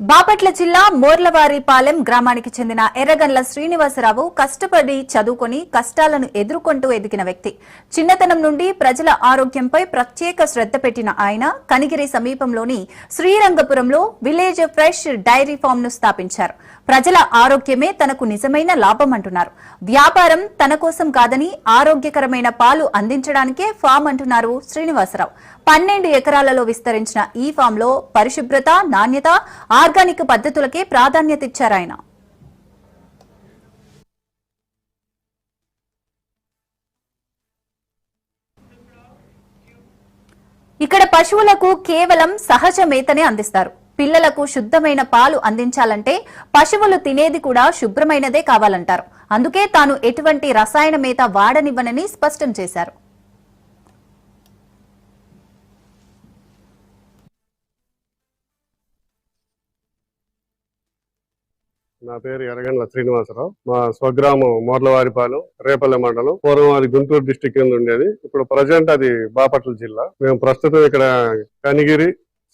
బాపట్ల జిల్లా మోర్లవారిపాలెం గ్రామానికి చెందిన ఎర్రగండ్ల శ్రీనివాసరావు కష్టపడి చదువుకొని కష్టాలను ఎదుర్కొంటూ ఎదిగిన వ్యక్తి. చిన్నతనం నుండి ప్రజల ఆరోగ్యంపై ప్రత్యేక శ్రద్ధ పెట్టిన ఆయన కనిగిరి సమీపంలోని శ్రీరంగపురంలో విలేజ్ ఫ్రెష్ డైరీ ఫామ్ ను స్థాపించారు. ప్రజల ఆరోగ్యమే తనకు నిజమైన లాభం అంటున్నారు. వ్యాపారం తన కోసం కాదని ఆరోగ్యకరమైన పాలు అందించడానికే ఫామ్ అంటున్నారు శ్రీనివాసరావు. 12 ఎకరాలలో విస్తరించిన ఈ ఫామ్ లో పరిశుభ్రత, నాణ్యత, ఆర్గానిక్ పద్ధతులకే ప్రాధాన్యత ఇచ్చారాయన. ఇక్కడ పశువులకు కేవలం సహజ మేతనే అందిస్తారు. పిల్లలకు శుద్ధమైన పాలు అందించాలంటే పశువులు తినేది కూడా శుభ్రమైనదే కావాలంటారు. అందుకే తాను ఎటువంటి రసాయన మేత వాడనివ్వనని స్పష్టం చేశారు. నా పేరు ఎర్రగండ్ల శ్రీనివాసరావు. మా స్వగ్రామం మోర్లవారిపాలెం, రేపల్లె మండలం. పూర్వం అది గుంటూరు డిస్టిక్ కింద ఉండేది. ఇప్పుడు ప్రజెంట్ అది బాపట్ల జిల్లా. మేము ప్రస్తుతం ఇక్కడ కనిగిరి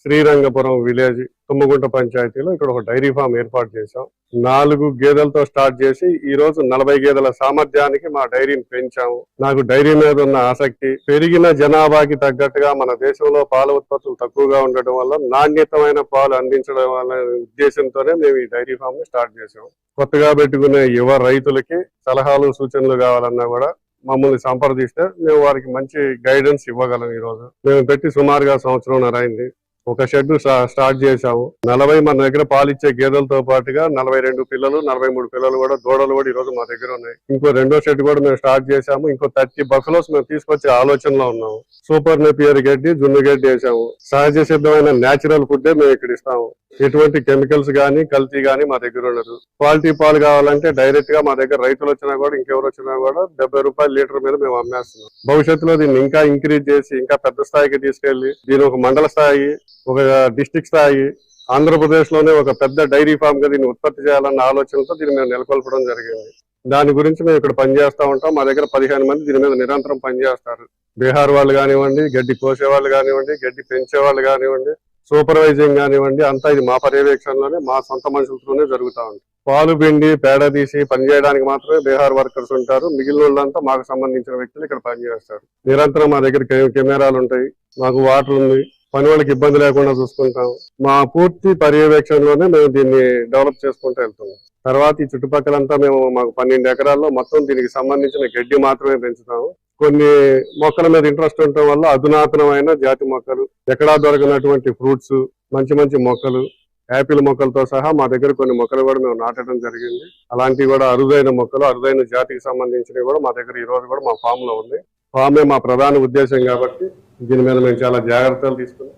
శ్రీరంగపురం విలేజ్ తుమ్మగుంట పంచాయతీలో ఇక్కడ ఒక డైరీ ఫామ్ ఏర్పాటు చేశాం. 4 గేదెలతో స్టార్ట్ చేసి ఈ రోజు 40 గేదెల సామర్థ్యానికి మా డైరీని పెంచాము. నాకు డైరీ మీద ఉన్న ఆసక్తి, పెరిగిన జనాభాకి తగ్గట్టుగా మన దేశంలో పాల ఉత్పత్తులు తక్కువగా ఉండటం వల్ల నాణ్యతమైన పాలు అందించడం అనే ఉద్దేశంతోనే మేము ఈ డైరీ ఫామ్ ని స్టార్ట్ చేసాం. కొత్తగా పెట్టుకునే యువ రైతులకి సలహాలు, సూచనలు కావాలన్నా కూడా మమ్మల్ని సంప్రదిస్తే మేము వారికి మంచి గైడెన్స్ ఇవ్వగలం. ఈ రోజు మేము పెట్టి సుమారుగా 1.5 సంవత్సరం అయింది. ఒక షెడ్ స్టార్ట్ చేశాము. 40 మన దగ్గర పాలిచ్చే గేదెలతో పాటుగా 42 పిల్లలు, 43 పిల్లలు కూడా, దూడలు కూడా ఈ రోజు మా దగ్గర ఉన్నాయి. ఇంకో 2వ షెడ్ కూడా మేము స్టార్ట్ చేశాము. ఇంకో 30 బఫెలోస్ మేము తీసుకొచ్చే ఆలోచనలో ఉన్నాము. సూపర్ నెపియర్ గడ్డి, జున్ను గడ్డి వేసాము. సహజ సిద్ధమైన న్యాచురల్ ఫుడ్ మేము ఇక్కడ ఇస్తాము. ఎటువంటి కెమికల్స్ గానీ, కల్తీ గానీ మా దగ్గర ఉండదు. క్వాలిటీ పాలు కావాలంటే డైరెక్ట్ గా మా దగ్గర రైతులు వచ్చినా కూడా, ఇంకెవరు వచ్చినా కూడా 70 రూపాయలు లీటర్ మీద మేము అమ్మేస్తున్నాం. భవిష్యత్తులో దీన్ని ఇంకా ఇంక్రీజ్ చేసి ఇంకా పెద్ద స్థాయికి తీసుకెళ్లి దీని ఒక మండల స్థాయి, ఒక డిస్ట్రిక్ట్ స్థాయి, ఆంధ్రప్రదేశ్ లోనే ఒక పెద్ద డైరీ ఫామ్ గా దీన్ని ఉత్పత్తి చేయాలన్న ఆలోచనతో దీన్ని మేము నెలకొల్పడం జరిగింది. దాని గురించి మేము ఇక్కడ పనిచేస్తా ఉంటాం. మా దగ్గర 15 మంది దీని మీద నిరంతరం పనిచేస్తారు. బీహార్ వాళ్ళు కానివ్వండి, గడ్డి కోసే వాళ్ళు కానివ్వండి, గడ్డి పెంచే వాళ్ళు కానివ్వండి, సూపర్వైజింగ్ కానివ్వండి, అంతా ఇది మా పర్యవేక్షణలోనే, మా సొంత మనుషులతోనే జరుగుతూ ఉంది. పాలు పిండి పేడ తీసి పనిచేయడానికి మాత్రమే బీహార్ వర్కర్స్ ఉంటారు. మిగిలిన వాళ్ళంతా మాకు సంబంధించిన వ్యక్తులు ఇక్కడ పనిచేస్తారు. నిరంతరం మా దగ్గర కెమెరాలు ఉంటాయి, మాకు వాటర్ ఉంది. పని వాళ్ళకి ఇబ్బంది లేకుండా చూసుకుంటాం. మా పూర్తి పర్యవేక్షణలోనే మేము దీన్ని డెవలప్ చేసుకుంటూ వెళ్తున్నాం. తర్వాత ఈ చుట్టుపక్కలంతా మాకు 12 ఎకరాల్లో మొత్తం దీనికి సంబంధించిన గడ్డి మాత్రమే పెంచుతాము. కొన్ని మొక్కల మీద ఇంట్రెస్ట్ ఉండటం వల్ల అధునాతనమైన జాతి మొక్కలు, ఎక్కడా దొరకనటువంటి ఫ్రూట్స్, మంచి మంచి మొక్కలు, యాపిల్ మొక్కలతో సహా మా దగ్గర కొన్ని మొక్కలు కూడా మేము నాటడం జరిగింది. అలాంటివి కూడా అరుదైన మొక్కలు, అరుదైన జాతికి సంబంధించినవి కూడా మా దగ్గర ఈ రోజు కూడా మా ఫామ్ లో ఉంది. ఫామే మా ప్రధాన ఉద్దేశం కాబట్టి దీని మీద మేము చాలా జాగ్రత్తలు తీసుకున్నాం.